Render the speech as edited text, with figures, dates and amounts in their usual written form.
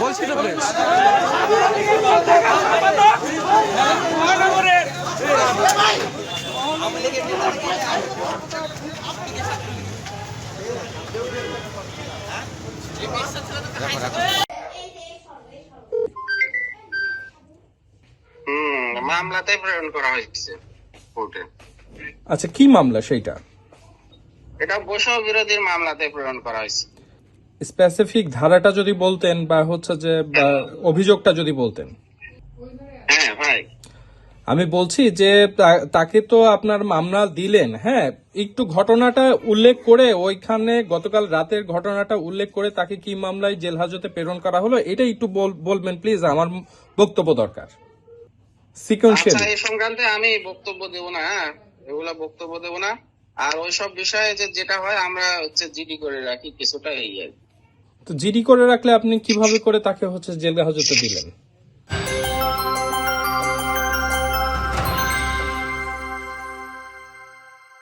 বলছি তো প্রেস মামলাতে প্রেরণ করা হয়েছে কোর্টে। আচ্ছা, কি মামলা সেইটা? এটা বৈষম্য বিরোধীর মামলাতে প্রেরণ করা হয়েছে। স্পেসিফিক ধারাটা যদি বলতেন বা হচ্ছে যে অভিযোগটা যদি বলতেন। হ্যাঁ ভাই, আমি বলছি যে তাকে তো আপনার মামলা দিলেন, হ্যাঁ, একটু ঘটনাটা উল্লেখ করে, ওইখানে গতকাল রাতের ঘটনাটা উল্লেখ করে তাকে কি মামলায় জেল হাজতে প্রেরণ করা হলো এটা একটু বলবেন প্লিজ, আমার বক্তব্য দরকার আচ্ছা সিকোয়েন্সিয়ালি। এই সংক্রান্তে আমি বক্তব্য দেব না, এগুলা বক্তব্য দেব না। আর ওইসব বিষয়ে যেটা হয় আমরা জিডি করে রাখি কিছুটা, এই আর কি। তো জিডি করে রাখলে আপনি কিভাবে করে তাকে হচ্ছে জেল হাজতে দিলেন?